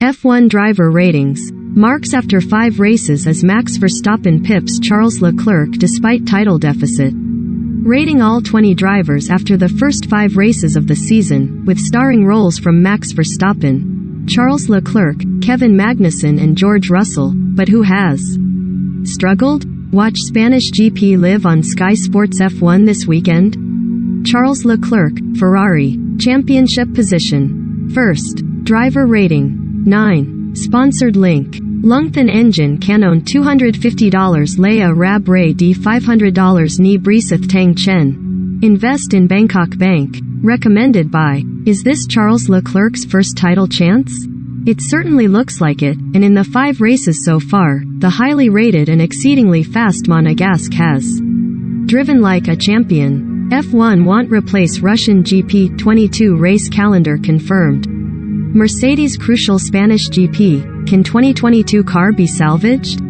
F1 driver ratings. Marks after 5 races as Max Verstappen pips Charles Leclerc despite title deficit. Rating all 20 drivers after the first 5 races of the season, with starring roles from Max Verstappen, Charles Leclerc, Kevin Magnussen and George Russell, but who has struggled? Watch Spanish GP live on Sky Sports F1 this weekend. Charles Leclerc, Ferrari, championship position. First, driver rating. 9. Sponsored link. Lungthan engine Canon $250 Leia Rab Ray D $500 Ni Brisith Tang Chen. Invest in Bangkok Bank. Recommended by. Is this Charles Leclerc's first title chance? It certainly looks like it, and in the 5 races so far, the highly rated and exceedingly fast Monegasque has driven like a champion. F1 won't replace Russian GP22 race calendar confirmed. Mercedes crucial Spanish GP. Can 2022 car be salvaged?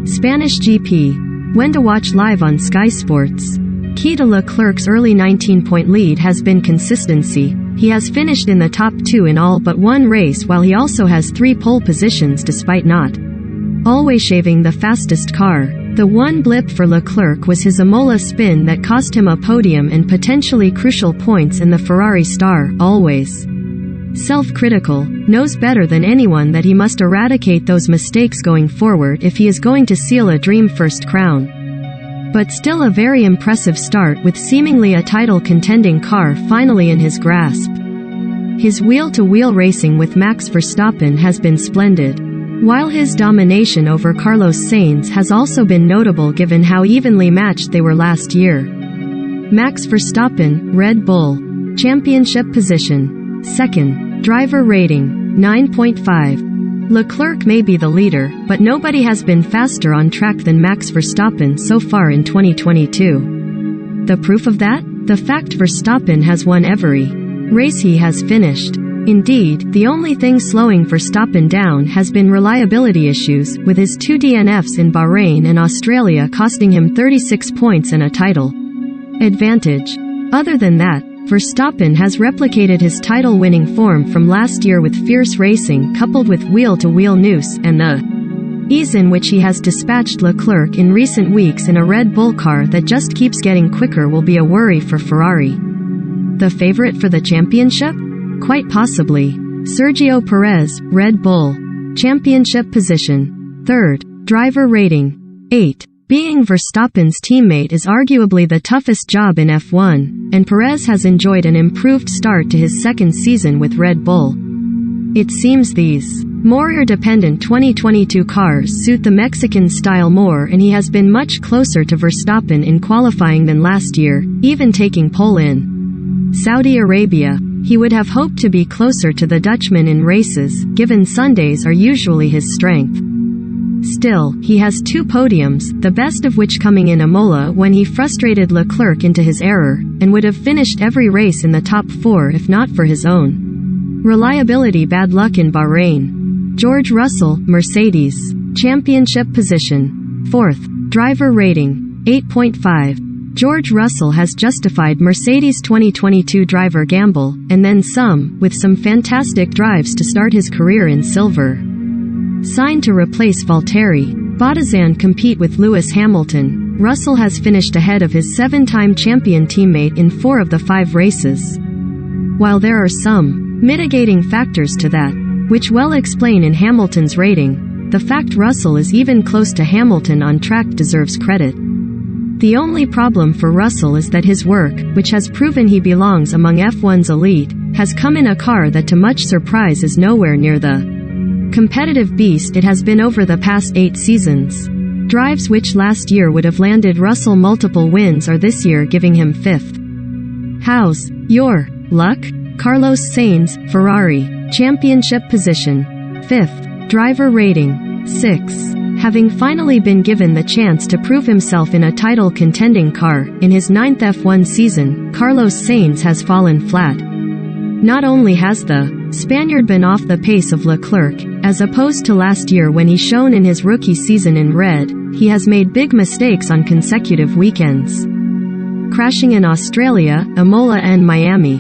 Spanish GP. When to watch live on Sky Sports. Key to Leclerc's early 19-point lead has been consistency. He has finished in the top 2 in all but 1 race, while he also has 3 pole positions despite not always shaving the fastest car. The one blip for Leclerc was his Imola spin that cost him a podium and potentially crucial points, and the Ferrari star, always self-critical, knows better than anyone that he must eradicate those mistakes going forward if he is going to seal a dream first crown. But still a very impressive start, with seemingly a title contending car finally in his grasp. His wheel-to-wheel racing with Max Verstappen has been splendid, while his domination over Carlos Sainz has also been notable given how evenly matched they were last year. Max Verstappen, Red Bull. Championship position. Second. Driver rating. 9.5. Leclerc may be the leader, but nobody has been faster on track than Max Verstappen so far in 2022. The proof of that? The fact Verstappen has won every race he has finished. Indeed, the only thing slowing Verstappen down has been reliability issues, with his 2 DNFs in Bahrain and Australia costing him 36 points and a title advantage. Other than that, Verstappen has replicated his title-winning form from last year with fierce racing coupled with wheel-to-wheel noose, and the ease in which he has dispatched Leclerc in recent weeks in a Red Bull car that just keeps getting quicker will be a worry for Ferrari. The favorite for the championship? Quite possibly. Sergio Perez, Red Bull. Championship position. Third. Driver rating. 8. Being Verstappen's teammate is arguably the toughest job in F1, and Perez has enjoyed an improved start to his second season with Red Bull. It seems these more air-dependent 2022 cars suit the Mexican style more, and he has been much closer to Verstappen in qualifying than last year, even taking pole in Saudi Arabia. He would have hoped to be closer to the Dutchman in races, given Sundays are usually his strength. Still, he has 2 podiums, the best of which coming in Imola when he frustrated Leclerc into his error, and would have finished every race in the top 4 if not for his own reliability bad luck in Bahrain. George Russell, Mercedes. Championship position. Fourth. Driver rating. 8.5. George Russell has justified Mercedes' 2022 driver gamble, and then some, with some fantastic drives to start his career in silver. Signed to replace Valtteri Bottas and compete with Lewis Hamilton, Russell has finished ahead of his 7-time champion teammate in 4 of the 5 races. While there are some mitigating factors to that, which well explain in Hamilton's rating, the fact Russell is even close to Hamilton on track deserves credit. The only problem for Russell is that his work, which has proven he belongs among F1's elite, has come in a car that to much surprise is nowhere near the competitive beast it has been over the past 8 seasons. Drives which last year would have landed Russell multiple wins are this year giving him 5th. How's your luck? Carlos Sainz, Ferrari. Championship position. 5th. Driver rating. 6. Having finally been given the chance to prove himself in a title-contending car, in his 9th F1 season, Carlos Sainz has fallen flat. Not only has the Spaniard been off the pace of Leclerc, as opposed to last year when he shone in his rookie season in red, he has made big mistakes on consecutive weekends, crashing in Australia, Imola and Miami.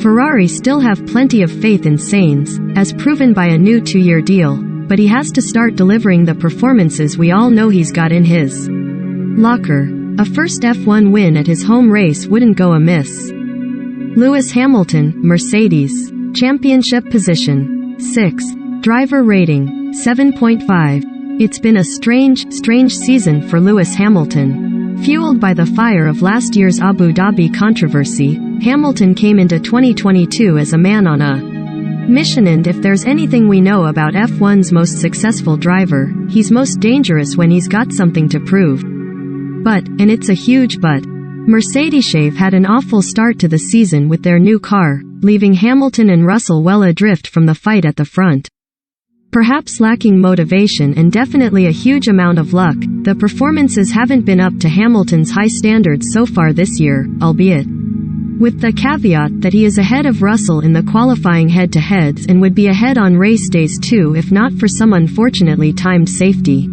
Ferrari still have plenty of faith in Sainz, as proven by a new 2-year deal, but he has to start delivering the performances we all know he's got in his locker. A first F1 win at his home race wouldn't go amiss. Lewis Hamilton, Mercedes. Championship position. 6. Driver rating. 7.5. It's been a strange season for Lewis Hamilton. Fueled by the fire of last year's Abu Dhabi controversy, Hamilton came into 2022 as a man on a mission, and if there's anything we know about F1's most successful driver, he's most dangerous when he's got something to prove. But, and it's a huge but, Mercedes had an awful start to the season with their new car, leaving Hamilton and Russell well adrift from the fight at the front. Perhaps lacking motivation and definitely a huge amount of luck, the performances haven't been up to Hamilton's high standards so far this year, albeit with the caveat that he is ahead of Russell in the qualifying head-to-heads and would be ahead on race days too if not for some unfortunately timed safety.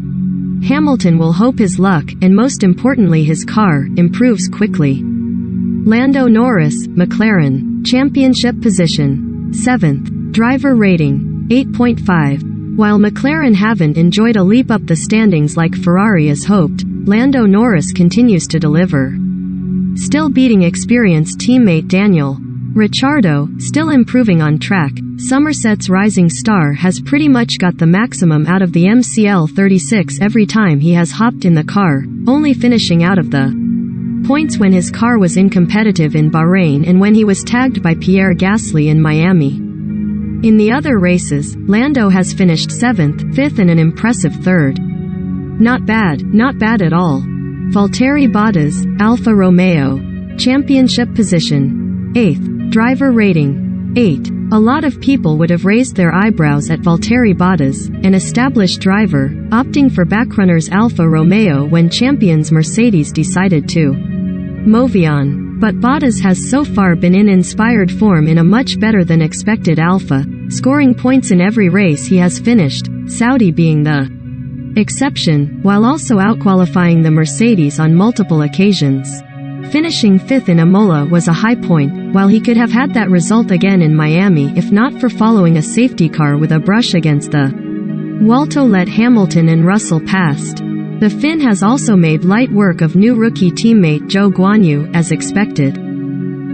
Hamilton will hope his luck, and most importantly his car, improves quickly. Lando Norris, McLaren. Championship position. 7th. Driver rating. 8.5. While McLaren haven't enjoyed a leap up the standings like Ferrari as hoped, Lando Norris continues to deliver. Still beating experienced teammate Daniel Ricciardo, still improving on track. Somerset's rising star has pretty much got the maximum out of the MCL 36 every time he has hopped in the car, only finishing out of the points when his car was uncompetitive in Bahrain and when he was tagged by Pierre Gasly in Miami. In the other races, Lando has finished 7th, 5th and an impressive 3rd. Not bad at all. Valtteri Bottas, Alfa Romeo. Championship position. 8th. Driver rating. 8. A lot of people would have raised their eyebrows at Valtteri Bottas, an established driver, opting for backrunners Alfa Romeo when champions Mercedes decided to move on. But Bottas has so far been in inspired form in a much better than expected Alfa, scoring points in every race he has finished, Saudi being the exception, while also outqualifying the Mercedes on multiple occasions. Finishing 5th in Imola was a high point, while he could have had that result again in Miami if not for following a safety car with a brush against the wall to let Hamilton and Russell past. The Finn has also made light work of new rookie teammate Zhou Guanyu, as expected.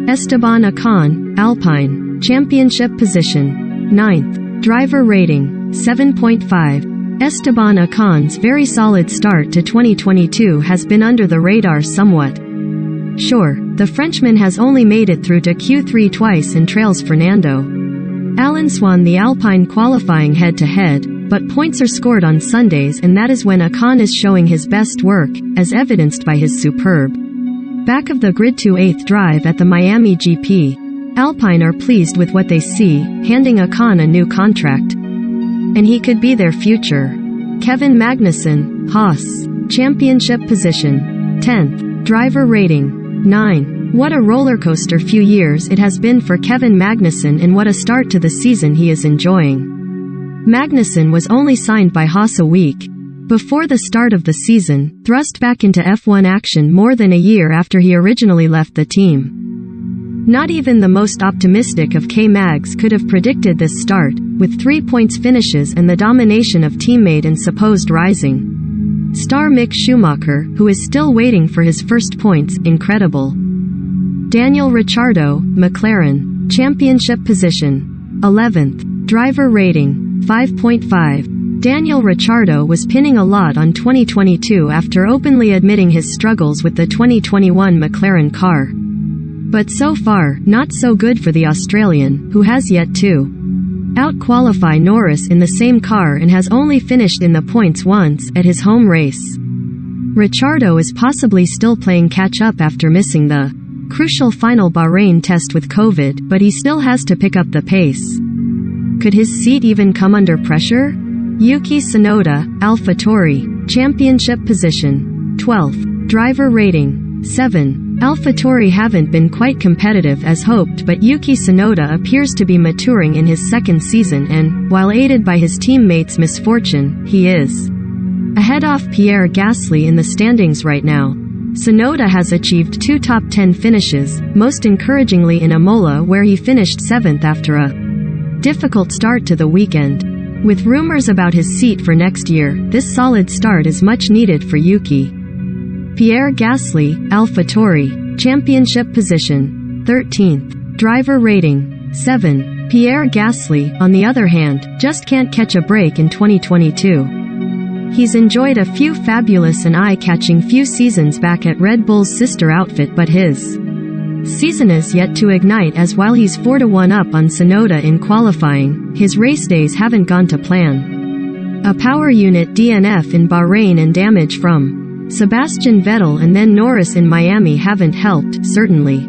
Esteban Ocon, Alpine. Championship position. 9th. Driver rating. 7.5. Esteban Ocon's very solid start to 2022 has been under the radar somewhat. Sure, the Frenchman has only made it through to Q3 twice and trails Fernando Alonso won the Alpine qualifying head-to-head, but points are scored on Sundays and that is when Ocon is showing his best work, as evidenced by his superb back of the grid to 8th drive at the Miami GP. Alpine are pleased with what they see, handing Ocon a new contract. And he could be their future. Kevin Magnussen, Haas. Championship position. 10th. Driver rating. 9. What a rollercoaster few years it has been for Kevin Magnussen and what a start to the season he is enjoying. Magnussen was only signed by Haas a week before the start of the season, thrust back into F1 action more than a year after he originally left the team. Not even the most optimistic of K-Mags could have predicted this start, with 3 points finishes and the domination of teammate and supposed rising star Mick Schumacher, who is still waiting for his first points. Incredible. Daniel Ricciardo, McLaren. Championship position. 11th. Driver rating. 5.5. Daniel Ricciardo was pinning a lot on 2022 after openly admitting his struggles with the 2021 McLaren car. But so far, not so good for the Australian, who has yet to out-qualify Norris in the same car and has only finished in the points once, at his home race. Ricciardo is possibly still playing catch-up after missing the crucial final Bahrain test with COVID, but he still has to pick up the pace. Could his seat even come under pressure? Yuki Tsunoda, AlphaTauri. Championship position. 12th. Driver rating. 7. AlphaTauri haven't been quite competitive as hoped, but Yuki Tsunoda appears to be maturing in his second season and, while aided by his teammates' misfortune, he is ahead of Pierre Gasly in the standings right now. Tsunoda has achieved 2 top 10 finishes, most encouragingly in Imola where he finished 7th after a difficult start to the weekend. With rumors about his seat for next year, this solid start is much needed for Yuki. Pierre Gasly, AlphaTauri, championship position, 13th. Driver rating, 7. Pierre Gasly, on the other hand, just can't catch a break in 2022. He's enjoyed a few fabulous and eye-catching few seasons back at Red Bull's sister outfit, but his season is yet to ignite, as while he's 4-1 up on Tsunoda in qualifying, his race days haven't gone to plan. A power unit DNF in Bahrain and damage from Sebastian Vettel and then Norris in Miami haven't helped, certainly.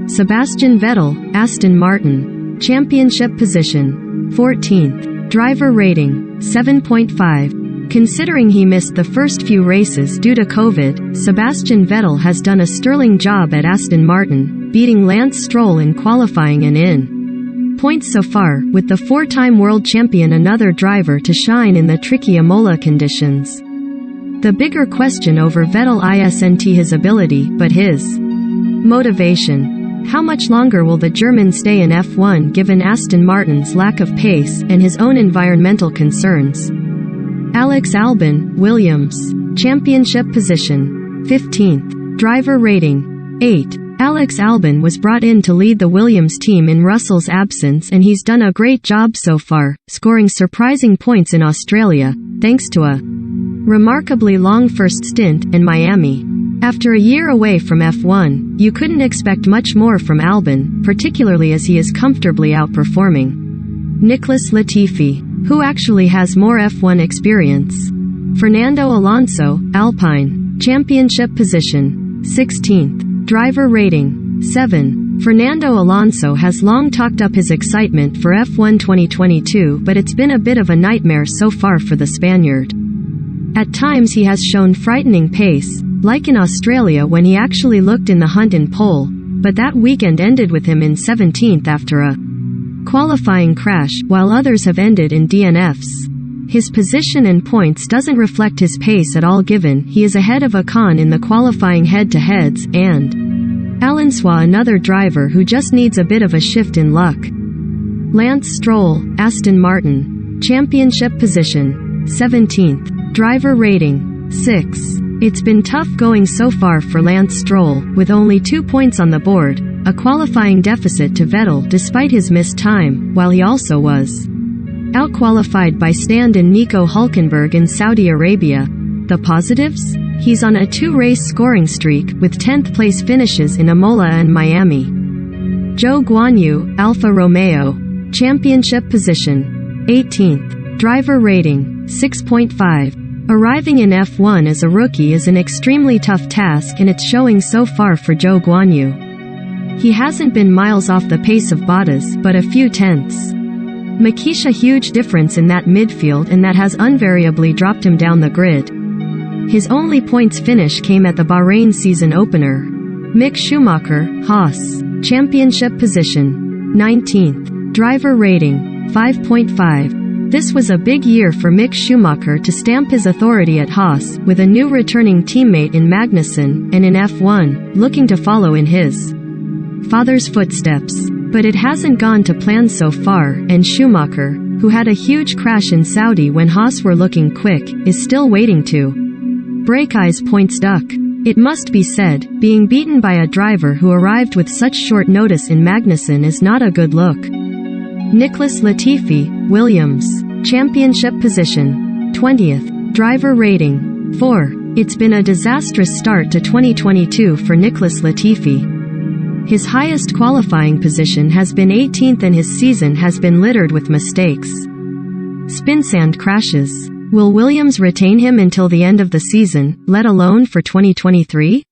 Sebastian Vettel, Aston Martin, championship position, 14th. Driver rating, 7.5. Considering he missed the first few races due to COVID, Sebastian Vettel has done a sterling job at Aston Martin, beating Lance Stroll in qualifying and in points so far, with the 4-time world champion another driver to shine in the tricky Imola conditions. The bigger question over Vettel isn't his ability, but his motivation. How much longer will the German stay in F1 given Aston Martin's lack of pace and his own environmental concerns? Alex Albon, Williams, championship position, 15th. Driver rating, 8. Alex Albon was brought in to lead the Williams team in Russell's absence, and he's done a great job so far, scoring surprising points in Australia, thanks to a remarkably long first stint in Miami. After a year away from F1, you couldn't expect much more from Albon, particularly as he is comfortably outperforming Nicholas Latifi, who actually has more F1 experience. Fernando Alonso, Alpine, championship position, 16th. Driver rating, 7. Fernando Alonso has long talked up his excitement for F1 2022, but it's been a bit of a nightmare so far for the Spaniard. At times he has shown frightening pace, like in Australia when he actually looked in the hunt in pole, but that weekend ended with him in 17th after a qualifying crash, while others have ended in DNFs. His position and points doesn't reflect his pace at all, given he is ahead of Ocon in the qualifying head-to-heads, and Alonso, another driver who just needs a bit of a shift in luck. Lance Stroll, Aston Martin, championship position, 17th. Driver rating, 6. It's been tough going so far for Lance Stroll, with only 2 points on the board, a qualifying deficit to Vettel despite his missed time, while he also was outqualified by stand-in Nico Hülkenberg in Saudi Arabia. The positives? He's on a 2-race scoring streak, with 10th place finishes in Imola and Miami. Zhou Guanyu, Alfa Romeo, championship position, 18th. Driver rating, 6.5. Arriving in F1 as a rookie is an extremely tough task, and it's showing so far for Zhou Guanyu. He hasn't been miles off the pace of Bottas, but a few tenths. Makes a huge difference in that midfield, and that has invariably dropped him down the grid. His only points finish came at the Bahrain season opener. Mick Schumacher, Haas, championship position, 19th. Driver rating, 5.5. This was a big year for Mick Schumacher to stamp his authority at Haas, with a new returning teammate in Magnussen, and in F1, looking to follow in his father's footsteps. But it hasn't gone to plan so far, and Schumacher, who had a huge crash in Saudi when Haas were looking quick, is still waiting to break his points duck. It must be said, being beaten by a driver who arrived with such short notice in Magnussen is not a good look. Nicholas Latifi, Williams, championship position, 20th. Driver rating, 4. It's been a disastrous start to 2022 for Nicholas Latifi. His highest qualifying position has been 18th, and his season has been littered with mistakes. Spin sand crashes. Will Williams retain him until the end of the season, let alone for 2023?